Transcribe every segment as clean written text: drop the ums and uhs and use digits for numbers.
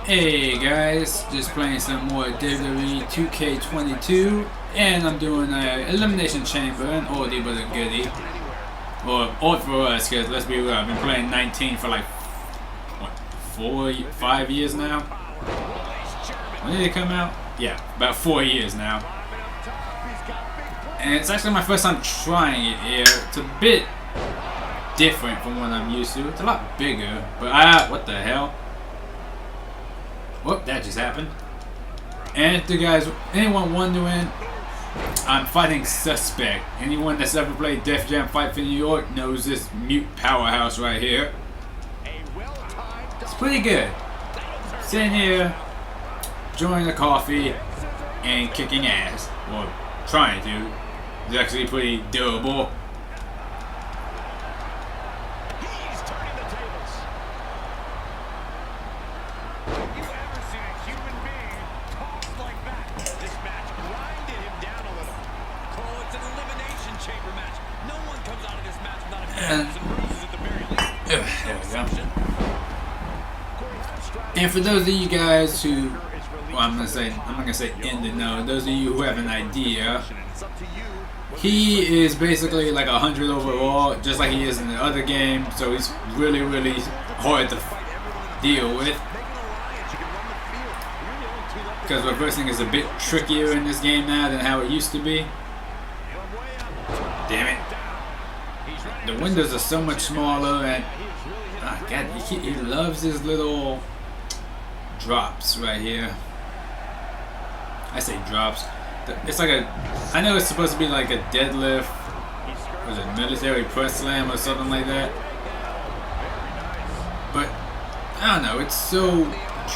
Hey guys, just playing some more WWE 2K22, and I'm doing an Elimination Chamber, an oldie but a goodie. Or old for us, because let's be real, I've been playing 19 for like, what, 5 years now? When did it come out? Yeah, about 4 years now. And it's actually my first time trying it here. It's a bit different from what I'm used to. It's a lot bigger, but what the hell? Whoop, that just happened. And if you guys, anyone wondering, I'm fighting Suspect. Anyone that's ever played Def Jam Fight for New York knows this mute powerhouse right here. It's pretty good. Sitting here, enjoying the coffee, and kicking ass. Or trying to. It's actually pretty doable. And for those of you guys who, well, I'm not gonna say in the know. Those of you who have an idea, he is basically like 100 overall, just like he is in the other game. So he's really, really hard to deal with because reversing is a bit trickier in this game now than how it used to be. Damn it! The windows are so much smaller, and God, he loves his little drops right here. I say drops. It's like I know it's supposed to be like a deadlift, or is it military press slam or something like that. But I don't know. It's so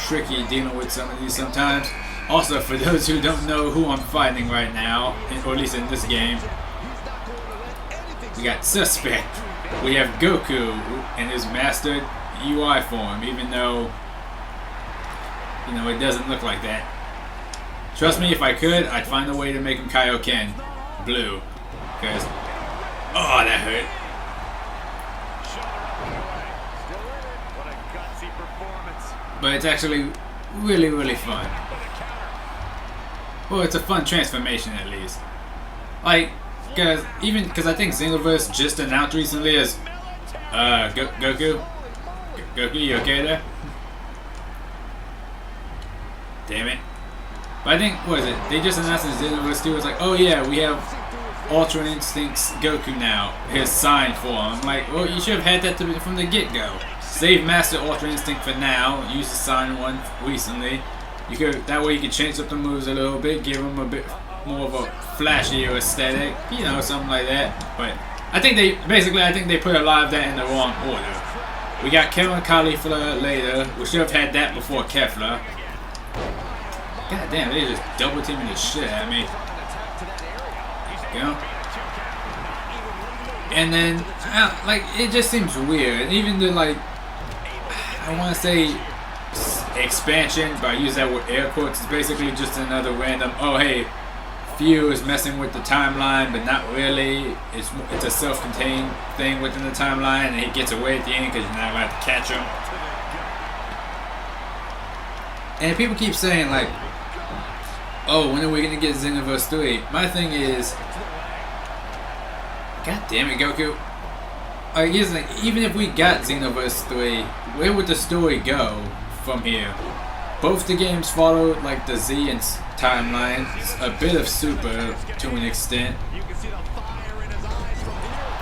tricky dealing with some of these sometimes. Also, for those who don't know who I'm fighting right now, or at least in this game, we got Suspect. We have Goku in his mastered UI form, even though, you know, it doesn't look like that. Trust me, if I could, I'd find a way to make him Kaioken blue. Because, oh, that hurt. But it's actually really, really fun. Well, it's a fun transformation at least. Like, because I think Xenoverse just announced recently as Goku, you okay there? Damn it. But I think, what is it? They just announced in Xenoverse 2, it's like, oh yeah, we have Ultra Instinct's Goku now, his sign form. I'm like, well, you should have had that from the get-go. Save Master Ultra Instinct for now, use the sign one recently. You could, that way you could change up the moves a little bit, give him a bit more of a flashier aesthetic, you know, something like that. But I think they put a lot of that in the wrong order. We got Kevin Caulifla later. We should have had that before Kefla. God damn, they're just double teaming the shit at me. You know? And then, like, it just seems weird. Even the, like, I want to say expansion, but I use that with air quotes. It's basically just another random, oh hey, Few is messing with the timeline, but not really. It's a self-contained thing within the timeline, and he gets away at the end because you're not allowed to catch him. And people keep saying like, oh, when are we gonna get Xenoverse 3? My thing is, God damn it, Goku. Even if we got Xenoverse 3, where would the story go from here? Both the games follow like the Z and timeline, a bit of Super to an extent.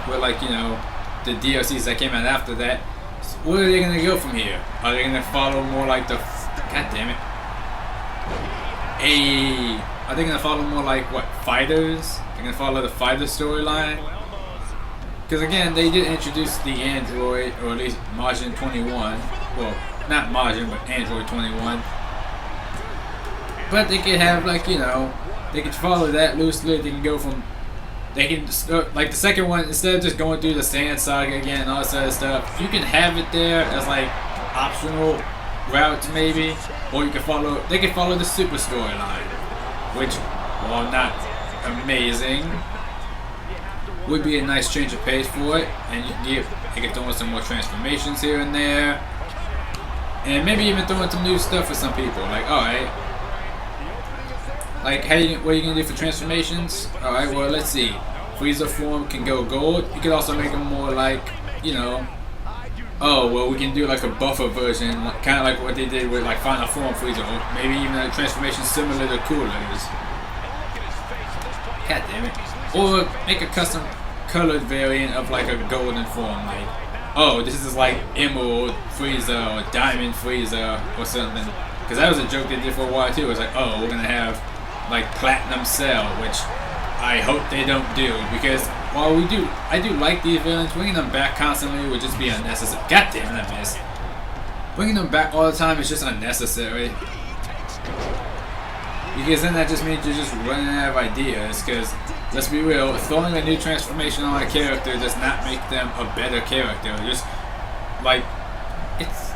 But like, you know, the DLCs that came out after that, where are they gonna go from here? Are they gonna follow more like the, God damn it. Are they gonna follow more like what, fighters? They're gonna follow the fighter storyline? Because again, they did introduce the android, or at least Majin 21. Well, not Majin, but Android 21. But they could have, like, you know, they could follow that loosely. They can go from, they can start, like the second one, instead of just going through the Sand Saga again and all this other stuff, you can have it there as like optional routes maybe, or you can follow, they can follow the Super storyline, which, while not amazing, would be a nice change of pace for it, and you can throw in some more transformations here and there. And maybe even throwing some new stuff for some people. Like, alright. Like, what are you going to do for transformations? Alright, well, let's see. Frieza form can go gold. You could also make them more like, you know, oh, well, we can do like a buffer version. Kind of like what they did with like Final Form Frieza. Or maybe even a transformation similar to Cooler's. God damn it. Or make a custom colored variant of like a golden form. Like, oh, this is like Emerald Frieza or Diamond Frieza or something. Because that was a joke they did for a while too. It was like, oh, we're going to have like Platinum Cell, which I hope they don't do. Because while I do like these villains, bringing them back constantly would just be unnecessary. God damn it, I missed. Bringing them back all the time is just unnecessary. Because then that just means you're just running out of ideas. Because, let's be real, throwing a new transformation on a character does not make them a better character. Just, like, it's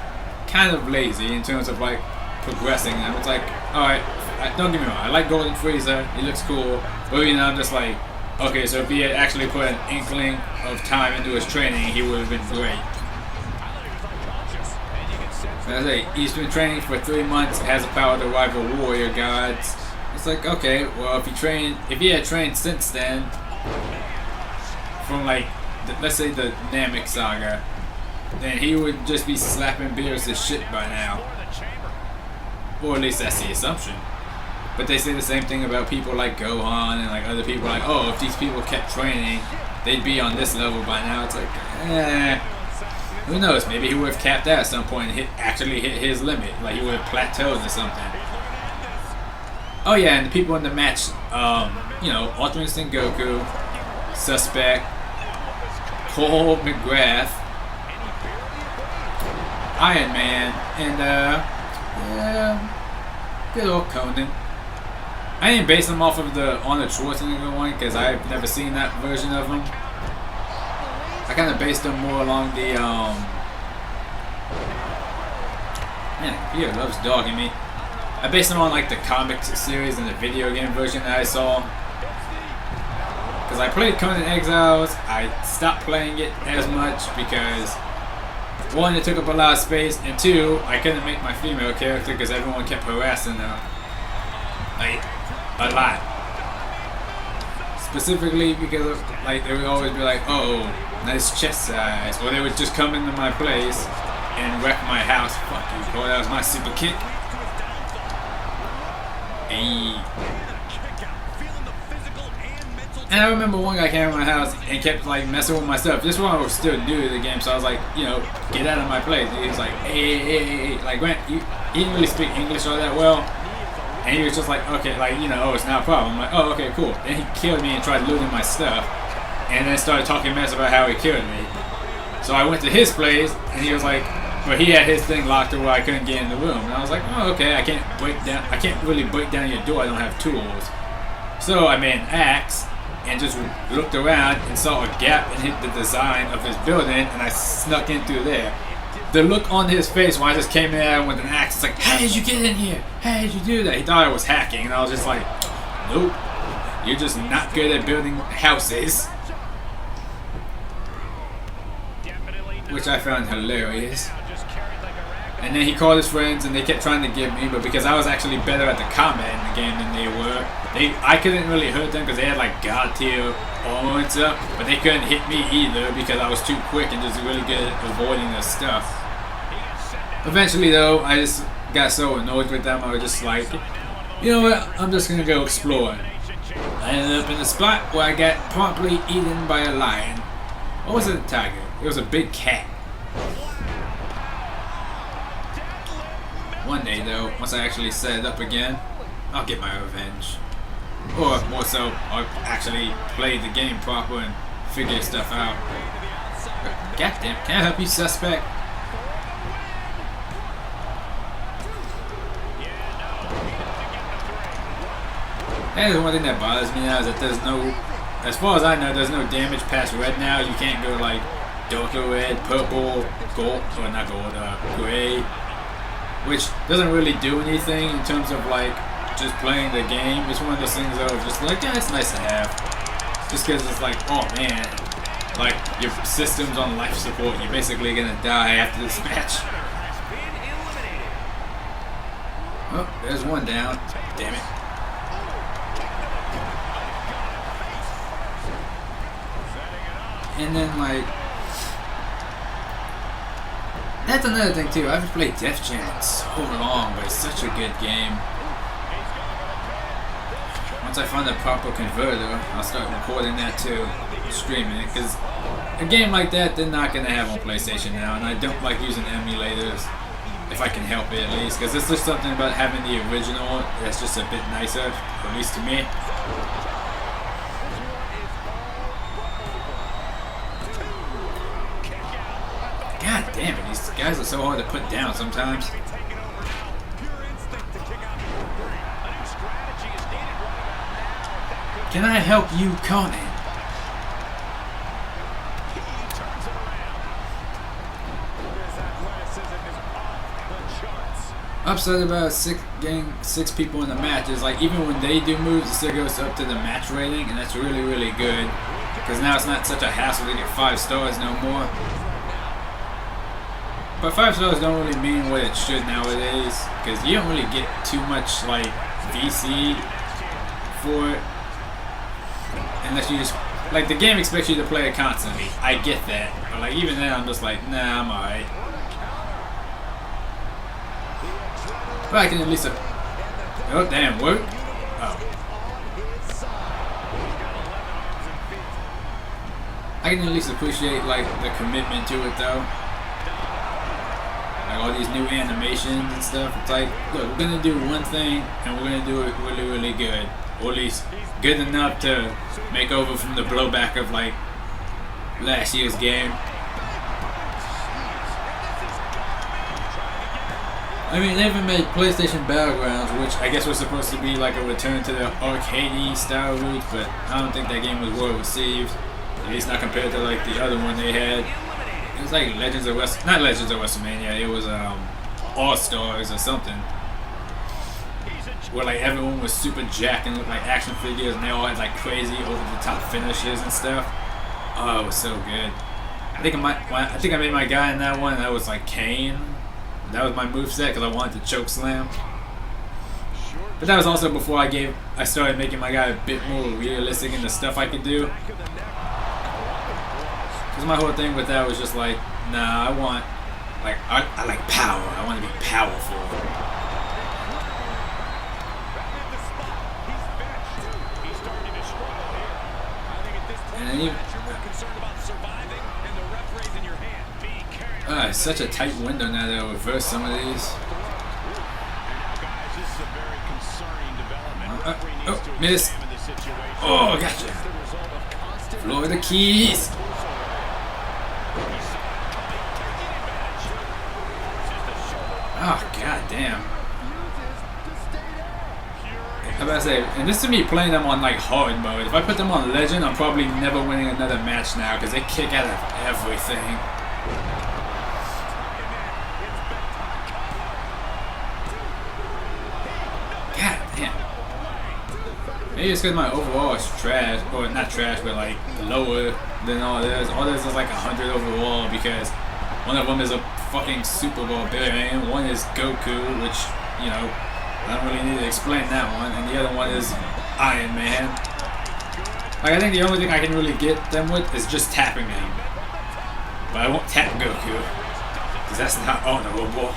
kind of lazy in terms of, like, progressing them. It's like, alright, don't get me wrong, I like Golden Frieza, he looks cool. But, you know, I'm just like, okay, so if he had actually put an inkling of time into his training, he would have been great. I say, he's been training for 3 months, has the power to rival warrior gods. It's like, okay, well, if he had trained since then, from like, let's say the Namek saga, then he would just be slapping Beerus' shit by now. Or at least that's the assumption. But they say the same thing about people like Gohan and like other people, like, oh, if these people kept training, they'd be on this level by now. It's like, who knows? Maybe he would have capped out at some point and actually hit his limit. Like he would have plateaued or something. Oh yeah, and the people in the match, you know, Ultra Instinct Goku, Suspect, Cole McGrath, Iron Man, and yeah, good old Conan. I didn't base them off of the Arnold Schwarzenegger one because I've never seen that version of him. I kind of based them more along the, man, Peter loves dogging me. I based them on like the comic series and the video game version that I saw. Because I played Conan Exiles, I stopped playing it as much because, one, it took up a lot of space, and two, I couldn't make my female character because everyone kept harassing her. Like, a lot. Specifically because, like, they would always be like, oh, nice chest size. Or they would just come into my place and wreck my house. Fuck you, boy, that was my super kick. Hey. And I remember one guy came to my house and kept like messing with my stuff. This one I was still new to the game, so I was like, you know, get out of my place. And he was like, hey. Like, Grant, he didn't really speak English all that well. And he was just like, okay, like, you know, oh, it's not a problem. I'm like, oh, okay, cool. Then he killed me and tried looting my stuff. And then started talking mess about how he killed me. So I went to his place, and he was like, but he had his thing locked to where I couldn't get in the room. And I was like, oh, okay, I can't really break down your door, I don't have tools. So I made an axe, and just looked around and saw a gap in the design of his building, and I snuck in through there. The look on his face when I just came in with an axe, it's like, how did you get in here? How did you do that? He thought I was hacking, and I was just like, nope, you're just not good at building houses. Which I found hilarious. And then he called his friends, and they kept trying to get me, but because I was actually better at the combat in the game than they were, I couldn't really hurt them because they had like God tier armor and stuff, but they couldn't hit me either because I was too quick and just really good at avoiding their stuff. Eventually though, I just got so annoyed with them, I was just like, you know what, I'm just gonna go explore. I ended up in a spot where I got promptly eaten by a lion. Or was it a tiger? It was a big cat. One day though, once I actually set it up again, I'll get my revenge. Or more so, I'll actually play the game proper and figure stuff out. Goddamn, can I help you, suspect? That is one thing that bothers me now, is that there's no, as far as I know, there's no damage past red now. You can't go like darker red, purple, gold, or not gold, gray. Which doesn't really do anything in terms of like just playing the game. It's one of those things that are just like, yeah, it's nice to have. Just because it's like, oh man, like your system's on life support, you're basically gonna die after this match. There's one down. Damn it. And then, like, that's another thing too. I haven't played Def Jam in so long, but it's such a good game. Once I find a proper converter, I'll start recording that too, streaming it. Because a game like that, they're not gonna have on PlayStation now, and I don't like using emulators if I can help it at least. Because there's just something about having the original that's just a bit nicer, at least to me. God damn it, these guys are so hard to put down sometimes. Can I help you, Conan? Upset about getting 6 people in the match is like even when they do moves, it still goes up to the match rating, and that's really, really good. Because now it's not such a hassle to get 5 stars no more. But 5 stars don't really mean what it should nowadays, because you don't really get too much like VC for it, unless you just like the game expects you to play it constantly. I get that, but like even then, I'm just like, nah, I'm alright. But I can at least. Oh damn, work. Oh. I can at least appreciate like the commitment to it though. Like all these new animations and stuff. It's like, look, we're gonna do one thing and we're gonna do it really, really good. Or at least good enough to make over from the blowback of like last year's game. I mean, they even made PlayStation Battlegrounds, which I guess was supposed to be like a return to the arcadey style roots, but I don't think that game was well received. At least not compared to like the other one they had. It was like Legends of not Legends of WrestleMania. It was All Stars or something, where like everyone was super jacked and looked like action figures, and they all had like crazy over the top finishes and stuff. Oh, it was so good. I think I made my guy in that one, and that was like Kane. That was my moveset because I wanted to choke slam. But that was also before I started making my guy a bit more realistic in the stuff I could do. Because my whole thing with that was just like, nah, I want, like, I like power. I want to be powerful. And then it's such a tight window now that I'll reverse some of these. Oh, miss. Oh, gotcha. Floor the keys. Oh, god damn. I'm about to say, and this is me playing them on like hard mode. If I put them on legend, I'm probably never winning another match now because they kick out of everything. God damn. Maybe it's because my overall is trash, or not trash, but like lower than all this. All this is like 100 overall because one of them is a fucking Super Bowl billion, one is Goku, which, you know, I don't really need to explain that one, and the other one is Iron Man. Like, I think the only thing I can really get them with is just tapping them. But I won't tap Goku, because that's not honorable.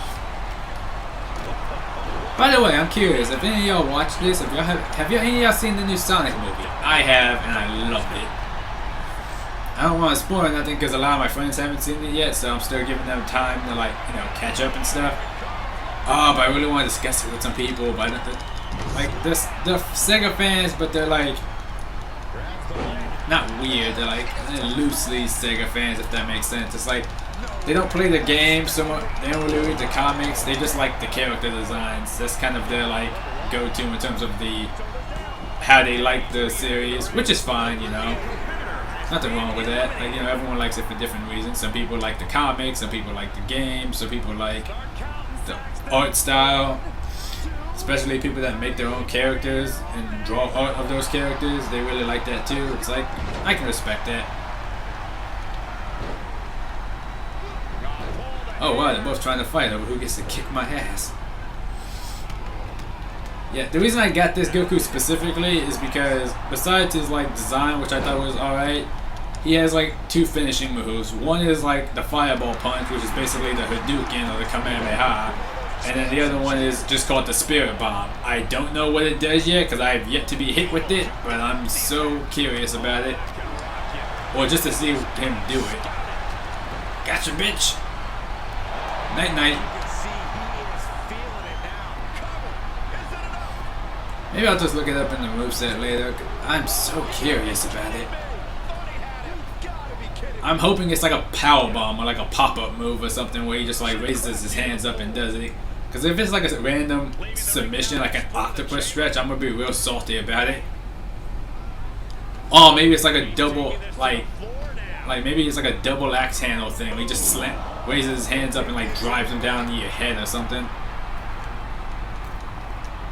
By the way, I'm curious, if any of y'all watch this, if y'all have any of y'all seen the new Sonic movie? I have, and I loved it. I don't want to spoil nothing because a lot of my friends haven't seen it yet, so I'm still giving them time to, like, you know, catch up and stuff. Oh, but I really want to discuss it with some people. But like, they're Sega fans, but they're like not weird. They're loosely Sega fans, if that makes sense. It's like they don't play the game so much. They don't really read the comics. They just like the character designs. That's kind of their like go-to in terms of how they like the series, which is fine, you know. Nothing wrong with that. Like, you know, everyone likes it for different reasons. Some people like the comics, some people like the game, some people like the art style. Especially people that make their own characters and draw art of those characters, they really like that too. It's like, I can respect that. Oh wow, they're both trying to fight over who gets to kick my ass. Yeah, the reason I got this Goku specifically is because besides his like design, which I thought was alright, he has like two finishing moves. One is like the Fireball Punch, which is basically the Hadouken or the Kamehameha, and then the other one is just called the Spirit Bomb. I don't know what it does yet because I have yet to be hit with it, but I'm so curious about it, or just to see him do it. Gotcha, bitch. Night night. Maybe I'll just look it up in the moveset later. I'm so curious about it. I'm hoping it's like a power bomb or like a pop-up move or something where he just like raises his hands up and does it. Because if it's like a random submission, like an octopus stretch, I'm gonna be real salty about it. Oh, maybe it's like a double, like maybe it's like a double axe handle thing. He just raises his hands up and like drives them down to your head or something.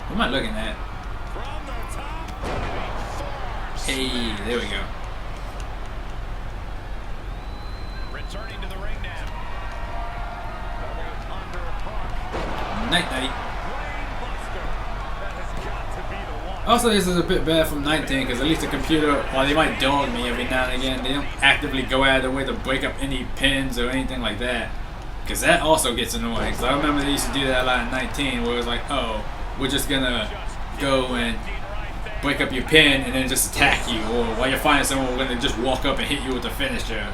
What am I looking at? Hey, there we go. Returning to the ring now. Night night. Also, this is a bit bad from 19 because at least the computer, while they might dog me every now and again, they don't actively go out of their way to break up any pins or anything like that. Because that also gets annoying. Because I remember they used to do that a lot in 19 where it was like, oh, we're just gonna go and break up your pin and then just attack you, or while you're fighting someone, we're gonna just walk up and hit you with the finisher.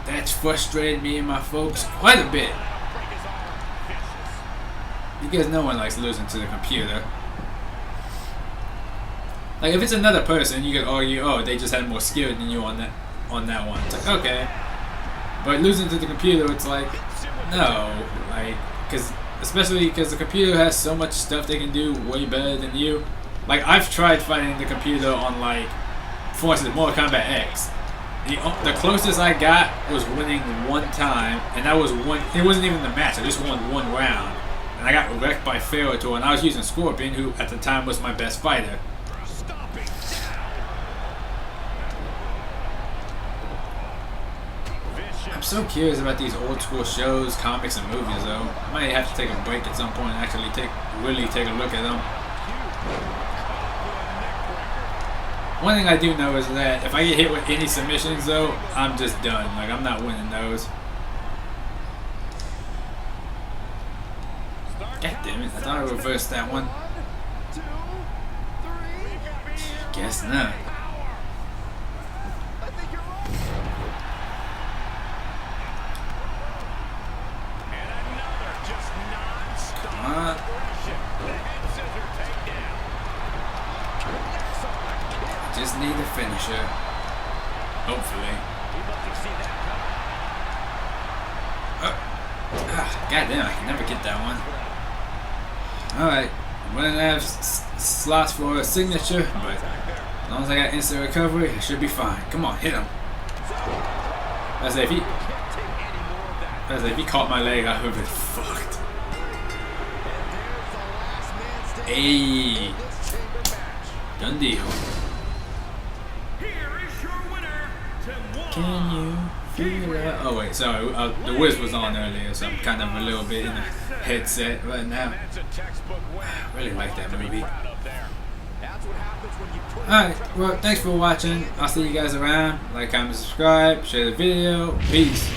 That's frustrated me and my folks quite a bit. Because no one likes losing to the computer. Like if it's another person, you could argue, oh, they just had more skill than you on that one. It's like, okay, but losing to the computer, it's like, no, like, especially because the computer has so much stuff they can do way better than you. Like, I've tried fighting the computer on, like, for instance, Mortal Kombat X. The closest I got was winning one time, and that was one. It wasn't even the match. I just won one round, and I got wrecked by Ferritor, and I was using Scorpion, who at the time was my best fighter. I'm so curious about these old school shows, comics, and movies, though. I might have to take a break at some point and actually really take a look at them. One thing I do know is that if I get hit with any submissions, though, I'm just done. Like, I'm not winning those. God damn it, I thought I reversed that one. Guess not. Come on. Just need a finisher. Hopefully. God damn, I can never get that one. Alright, I'm running out of slots for a signature, but as long as I got instant recovery, I should be fine. Come on, hit him. As if he caught my leg, I would have been fucked. Hey, done deal. Can you feel it? Oh wait, sorry, the Wiz was on earlier, so I'm kind of a little bit in the headset right now. I really like that movie. Alright, well, thanks for watching. I'll see you guys around. Like, comment, subscribe, share the video. Peace.